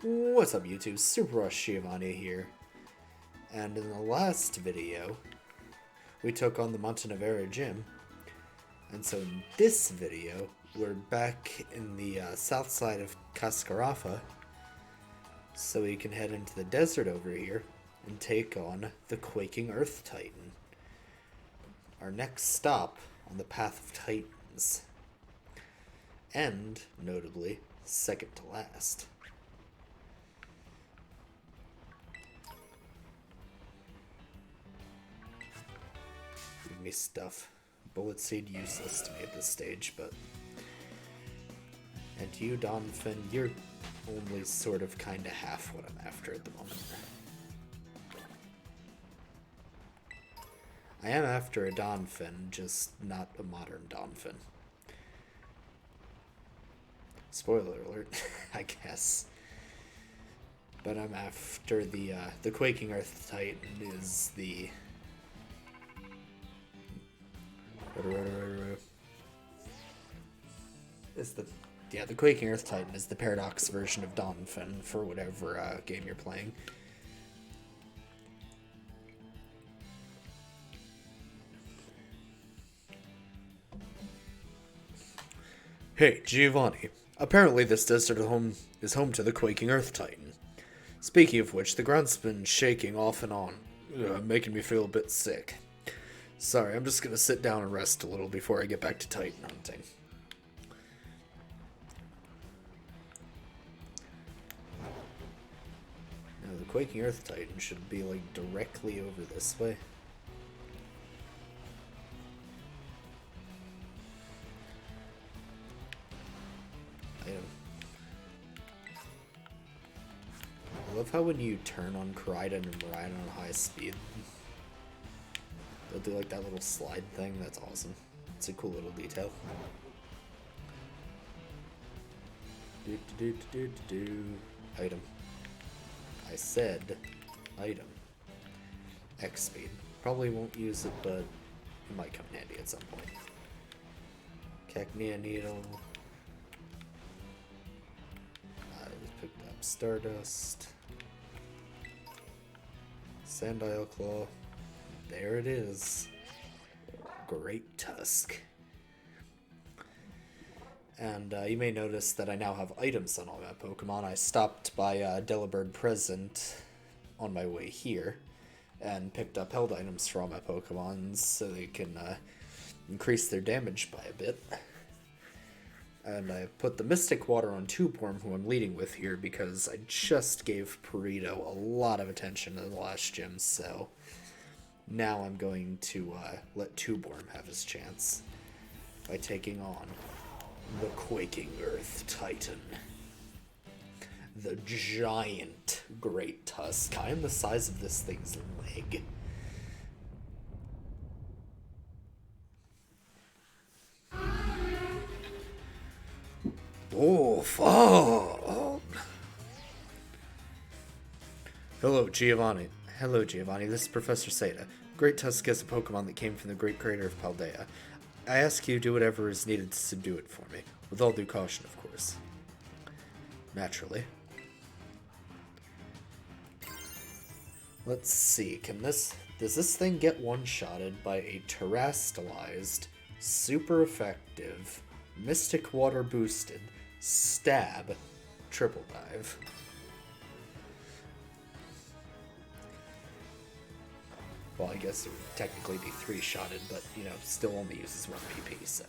What's up YouTube, Super Rush Giovanni here, and in the last video, we took on the Montenevera gym, and so in this video, we're back in the south side of Cascarafa, so we can head into the desert over here and take on the Quaking Earth Titan. Our next stop on the Path of Titans, and, notably, second to last. Give me stuff. Bullet seed useless to me at this stage, but... And you, Donphin, you're only sort of kinda half what I'm after at the moment. I am after a Donphin, just not a modern Donphin. Spoiler alert, I guess. But I'm after the Quaking Earth Titan is the... the Quaking Earth Titan is the Paradox version of Donphin for whatever game you're playing. Hey, Giovanni. Apparently this desert is home to the Quaking Earth Titan. Speaking of which, the ground's been shaking off and on, making me feel a bit sick. Sorry, I'm just gonna sit down and rest a little before I get back to Titan hunting. Now, the Quaking Earth Titan should be, like, directly over this way. Item. I love how when you turn on Koraidon and ride on high speed, they'll do like that little slide thing. That's awesome. It's a cool little detail. Item. I said item. X speed. Probably won't use it, but it might come in handy at some point. Cacnea Needle. I picked up Stardust. Sandile Claw. There it is. Great Tusk. And you may notice that I now have items on all my Pokemon. I stopped by Delibird Present on my way here and picked up held items for all my Pokemon so they can increase their damage by a bit. And I put the Mystic Water on Tuborm, who I'm leading with here, because I just gave Perito a lot of attention in the last gym, so now I'm going to let Tuborm have his chance by taking on the Quaking Earth Titan. The giant Great Tusk. I am the size of this thing's leg. Oh, fuck. Hello, Giovanni. Hello, Giovanni. This is Professor Seda. Great Tusk is a Pokemon that came from the Great Crater of Paldea. I ask you to do whatever is needed to subdue it for me. With all due caution, of course. Naturally. Let's see. Does this thing get one-shotted by a terastallized, super effective, Mystic Water boosted, stab, triple dive? Well, I guess it would technically be 3-shotted, but, you know, still only uses 1 PP, so.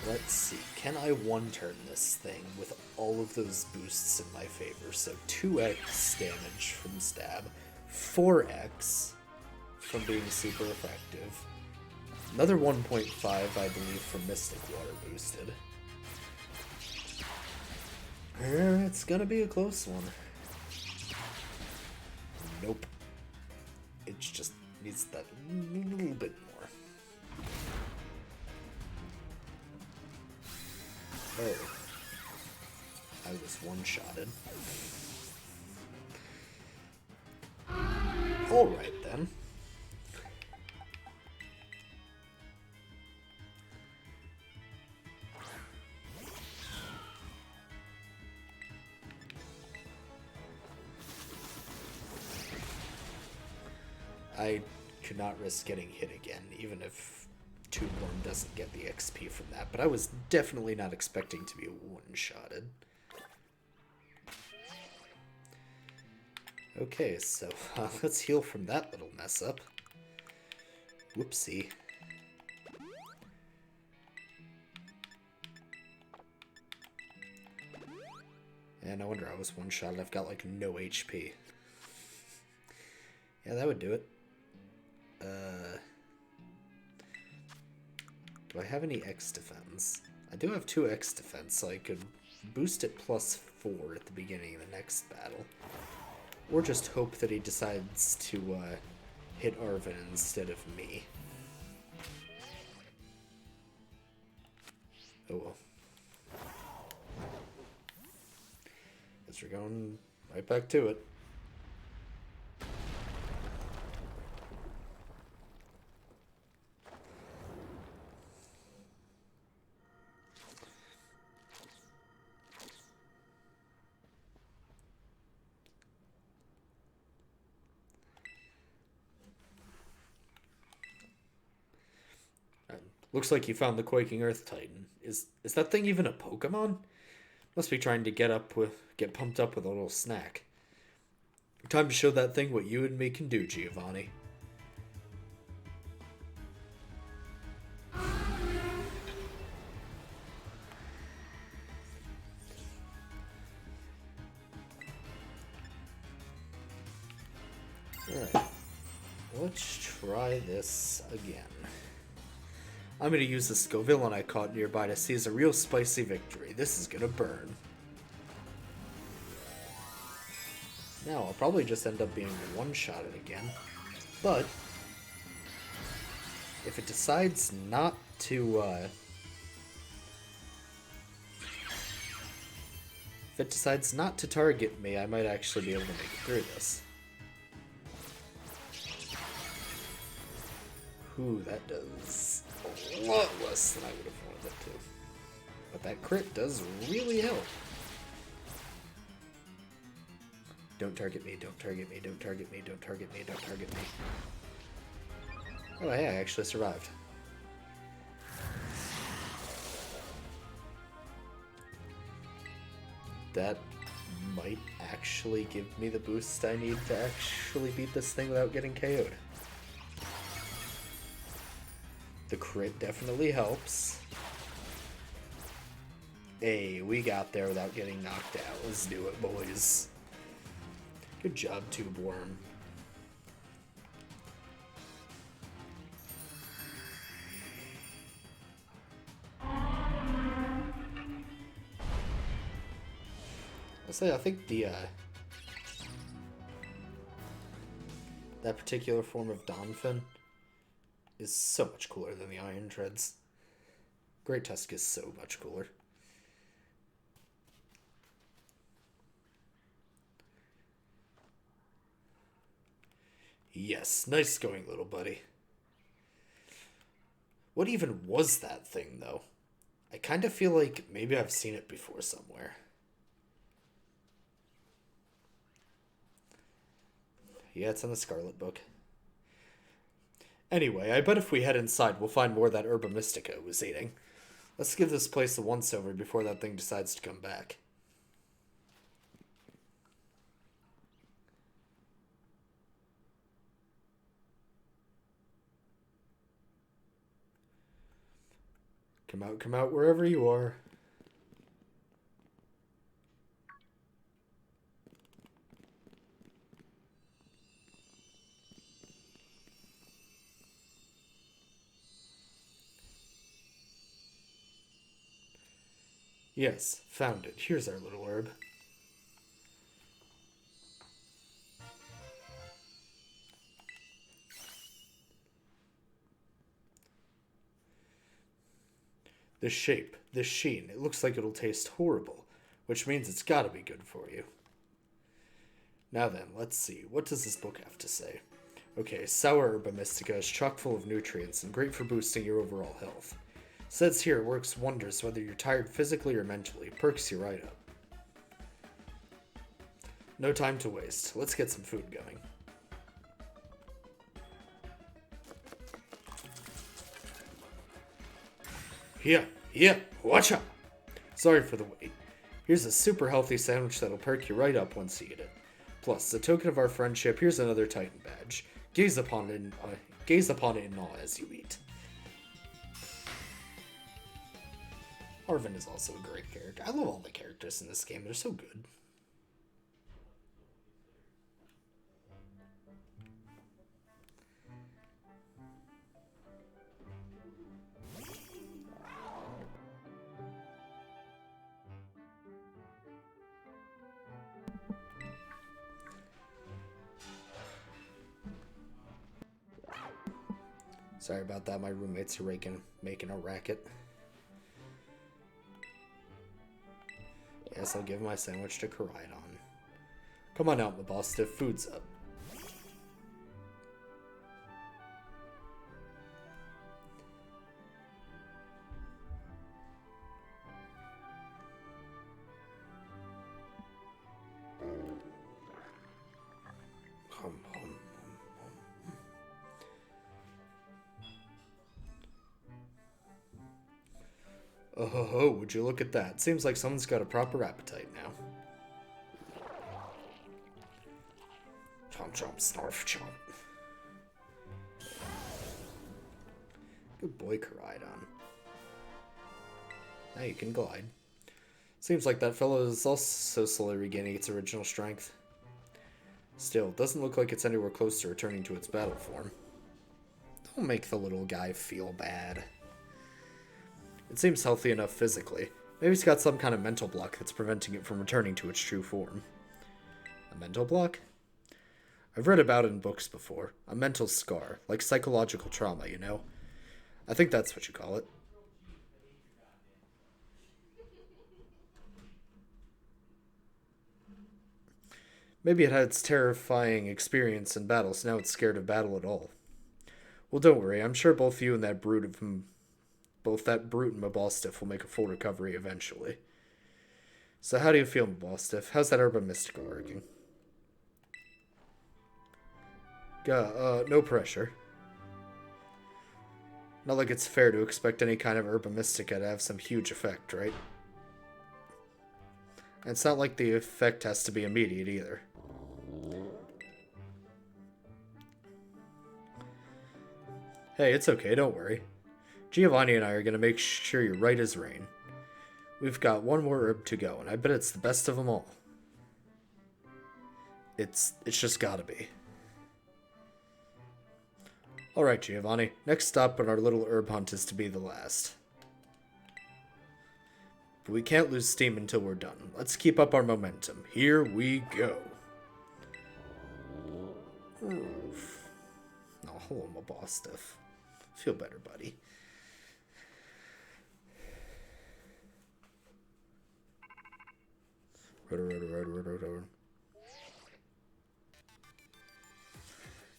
Let's see, can I one-turn this thing with all of those boosts in my favor? So 2x damage from stab, 4x from being super effective, another 1.5, I believe, from Mystic Water boosted. It's gonna be a close one. Nope. It just needs that little bit more. Oh. I was one-shotted. Alright then. I could not risk getting hit again, even if Toonworm doesn't get the XP from that. But I was definitely not expecting to be one-shotted. Okay, so let's heal from that little mess up. Whoopsie. And no wonder I was one-shot. I've got like no HP. Yeah, that would do it. Do I have any X defense? I do have 2 X defense, so I could boost it +4 at the beginning of the next battle. Or just hope that he decides to hit Arvin instead of me. Oh well. Guess we're going right back to it. Looks like you found the Quaking Earth Titan. Is that thing even a Pokemon? Must be trying to get pumped up with a little snack. Time to show that thing what you and me can do, Giovanni. Alright. Let's try this again. I'm going to use the Scovillain I caught nearby to seize a real spicy victory. This is going to burn. Now, I'll probably just end up being one-shotted again. But, if it decides not to, target me, I might actually be able to make it through this. Ooh, that does a lot less than I would have wanted it to. But that crit does really help. Don't target me, don't target me, don't target me, don't target me, don't target me. Oh, hey, I actually survived. That might actually give me the boost I need to actually beat this thing without getting KO'd. The crit definitely helps. Hey, we got there without getting knocked out. Let's do it, boys. Good job, Tube Worm. I think that particular form of Donphin is so much cooler than the Iron Treads. Great Tusk is so much cooler. Yes, nice going, little buddy. What even was that thing, though? I kind of feel like maybe I've seen it before somewhere. Yeah, it's in the Scarlet book. Anyway, I bet if we head inside, we'll find more of that Herba Mystica it was eating. Let's give this place a once-over before that thing decides to come back. Come out wherever you are. Yes, found it. Here's our little herb. This shape, this sheen, it looks like it'll taste horrible, which means it's gotta be good for you. Now then, let's see. What does this book have to say? Okay, sour Herba Mystica is chock full of nutrients and great for boosting your overall health. Says here it works wonders whether you're tired physically or mentally. Perks you right up. No time to waste. Let's get some food going. Yeah, yeah, watch out. Sorry for the wait. Here's a super healthy sandwich that'll perk you right up once you eat it. Plus, a token of our friendship, here's another Titan badge. Gaze upon it in awe as you eat. Arvin is also a great character. I love all the characters in this game. They're so good. Sorry about that. My roommates are making a racket. Yes, I'll give my sandwich to Koraidon. Come on out, my boss. The food's up. Oh ho ho, would you look at that? Seems like someone's got a proper appetite now. Chomp chomp, snarf chomp. Good boy, Koraidon. Now you can glide. Seems like that fellow is also slowly regaining its original strength. Still, it doesn't look like it's anywhere close to returning to its battle form. Don't make the little guy feel bad. It seems healthy enough physically. Maybe it's got some kind of mental block that's preventing it from returning to its true form. A mental block? I've read about it in books before. A mental scar, like psychological trauma, you know? I think that's what you call it. Maybe it had its terrifying experience in battle, so now it's scared of battle at all. Well, don't worry. I'm sure both you and that brute and Mabalstiff will make a full recovery eventually. So how do you feel, Mabalstiff? How's that Herba Mystica working? No pressure. Not like it's fair to expect any kind of Herba Mystica to have some huge effect, right? And it's not like the effect has to be immediate either. Hey, it's okay, don't worry. Giovanni and I are going to make sure you're right as rain. We've got one more herb to go, and I bet it's the best of them all. It's just gotta be. Alright, Giovanni. Next stop on our little herb hunt is to be the last. But we can't lose steam until we're done. Let's keep up our momentum. Here we go. Oof. Oh, hello, Mabalstiff. Feel better, buddy.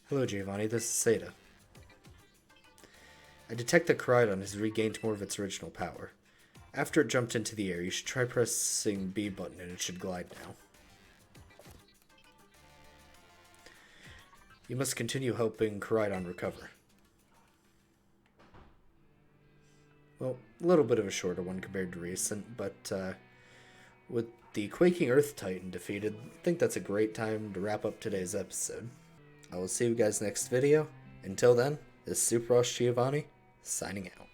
Hello, Giovanni. This is Seda. I detect that Koraidon has regained more of its original power. After it jumped into the air, you should try pressing B button and it should glide now. You must continue helping Koraidon recover. Well, a little bit of a shorter one compared to recent, but with the Quaking Earth Titan defeated, I think that's a great time to wrap up today's episode. I will see you guys next video. Until then, this is Super Giovanni, signing out.